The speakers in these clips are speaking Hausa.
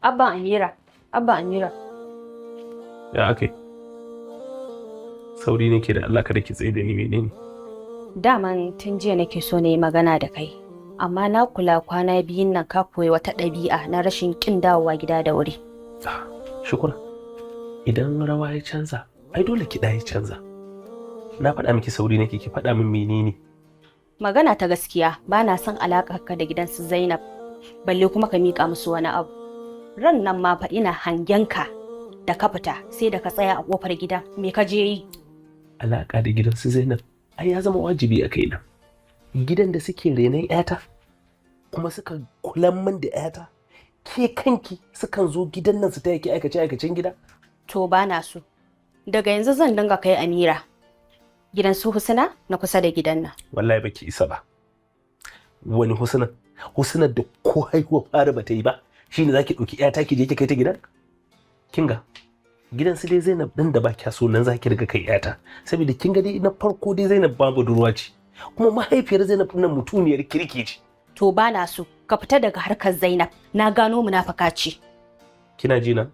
Abba Amira, Abba Amira. Ya akai. Sauri nake da Allah kada ki tsaye da ni menene? Daman tun jiya nake so na yi magana da kai. Amma na kula kwana biyun nan ka koyi wata ɗabi'a na rashin ƙin dawowa gida da wuri. Shukura. Idan rawa ya canza, ai dole kiɗa ya canza. Na faɗa miki sauri nake ki faɗa min menene? Magana ta gaskiya ba na son alaƙar ka da gidan su Zainab. Balle kuma ka miƙa musu wani abu. Ran nan ma fa ina hangen ka da ka fita sai da ka tsaya a ƙofar gida. Me ka je yi? Alaƙa da gidan su Zainab ai ya zama wajibi a kaina. Gidan da suke renon 'yata kuma suka kulan min da 'yata. Ke kanki sukan zo gidan nan su taya ki aikacen gida? To ba na so. Daga yanzu zan dinga kai Amira gidan su Husna na kusa da gidan nan. Wallahi baki isa ba. Wani Husna? Husna da ko haihuwa fara bata yi ba. Shine zaki ɗauki 'yata ki je ki kai ta gidan? Kinga gidan su dai Zainab din da ba kya so nan zaki riga kai 'yata. Saboda kinga dai na farko dai Zainab babu durwa ce. Kuma mahaifiyar Zainab nan mutuniyar kirki ce. To ba na so. Ka fita daga harkar Zainab. Na gano munafaka ce. Kina ji na?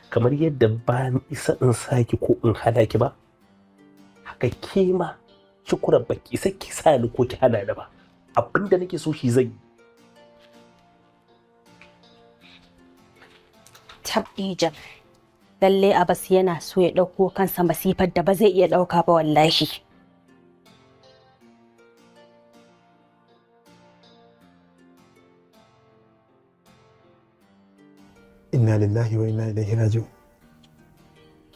Kamar yadda ba ni isa in saki ko in hada ki ba. Haka ke ma Shukura baki isa ki sa ni ko ki hana ni ba. Abinda nake so shi zan yi. Tabdijan. Lalle Abbas yana so ya ɗauko kansa masifar da ba zai iya ɗauka ba wallahi. Inna lillahi wa inna ilaihi raji'un.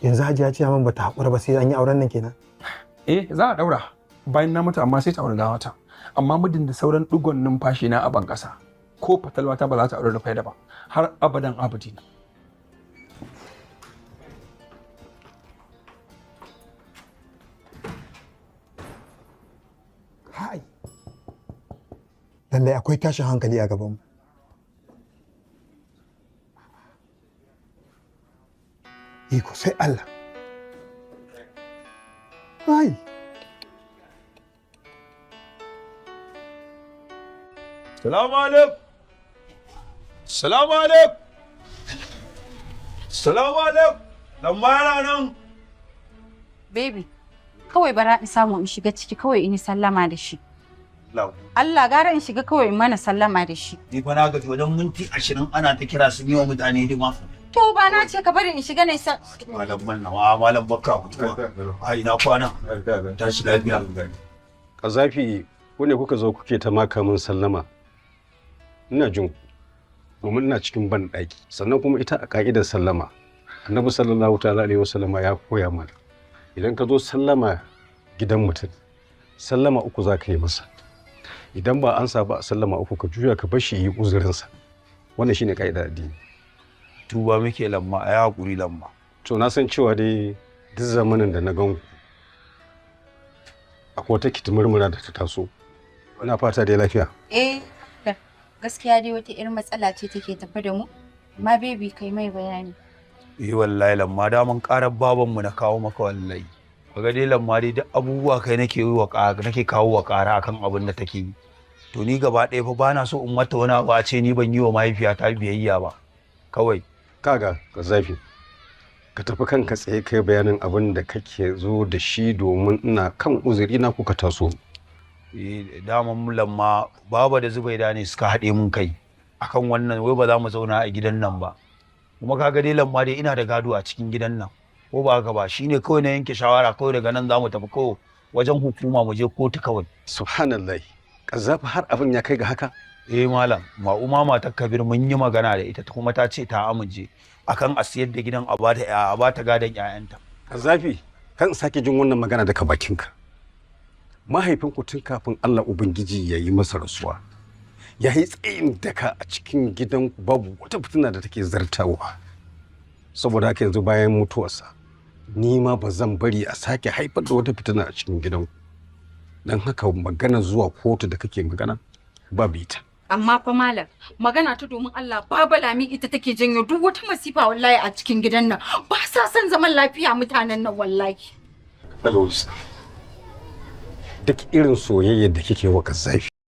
Yanzu Hajiya ce man bata haƙura ba sai an yi auren nan kenan. Za a daura bayan na mutu amma sai ta aure gawata. Amma muddin da sauran digon numfashi na a ban ƙasa ko fatalwata ba za ta aure da faida ba har abadan abadina. Hai. Lallai akwai tashin hankali a gabanmu. Iko sai Allah. Ai. Salamu alaikum. Salamu alaikum. Salamu alaikum. Lamma yana nan. Baby, kawai bara in samu in shiga ciki kawai in yi sallama da shi. Lau. Allah gara in shiga kawai in mana sallama da shi. Ni fa na gaji wajen minti 20 ana ta kira sun yi wa mutane hidima. To ba na ce ka bari in shiga ne sa. Malam mannawa, malam bakka mutuwa. Ai na kwana. Tashi lafiya. Kazafi ko ne kuka zo kuke ta maka min sallama? Ina jin domin ina cikin ban ɗaki. Sannan kuma ita a ka'idar sallama. Annabi sallallahu ta'ala alaihi wasallama ya koya mana. Idan ka zo sallama gidan mutum, sallama uku za ka yi masa. Idan ba an ba a sallama uku ka juya ka bar shi yi uzurinsa. Wannan shine ka'idar addini. Tuba muke lamma, a yi haƙuri lamma. To na san cewa dai duk zamanin da na gan ku akwai wata kitimurmura da ta taso. Ina fata dai lafiya. Gaskiya dai wata irin matsala ce take tafe da mu. Amma baby kai mai bayani. Wallahi lamma da mun ƙarar babanmu na kawo maka wallahi. Kaga dai lamma dai duk abubuwa kai nake kawo wa ƙara akan abin da take yi. To ni gaba ɗaya fa bana so in mata wani abu a ce ni ban yi wa mahaifiyata biyayya ba. Kawai kaga Kazafi ka tafi kanka tsaye kai bayanin abin da kake zo da shi domin ina kan uzuri na kuka taso. Daman mu lamma baba da Zubaida ne suka haɗe mun kai akan wannan wai ba za mu zauna a gidan nan ba. Kuma kaga dai lamma dai ina da gado a cikin gidan nan. Ko ba haka ba shine kawai na yanke shawara kawai daga nan za mu tafi kawai wajen hukuma mu je kotu kawai. Subhanallah. Kazafi har abin ya kai ga haka? Malam, ma'uma ta Kabir mun yi magana da ita kuma ta ce ta amince akan a siyar da gidan a bata gadon 'ya'yanta. Kazafi, kan sake jin wannan magana daga bakinka. Mahaifinku tun kafin Allah Ubangiji ya yi masa rasuwa. Ya yi tsayin daka a cikin gidan babu wata fitina da take zartawa. Saboda haka yanzu bayan mutuwarsa, ni ma ba zan bari a sake haifar da wata fitina a cikin gidanku. Don haka magana zuwa kotu da kake magana babu ita. Amma fa malam, magana ta domin Allah Baba Lami ita take janyo duk wata masifa wallahi a cikin gidan nan. Ba sa son zaman lafiya mutanen nan wallahi. Duk irin soyayyar da kike wa Kazafi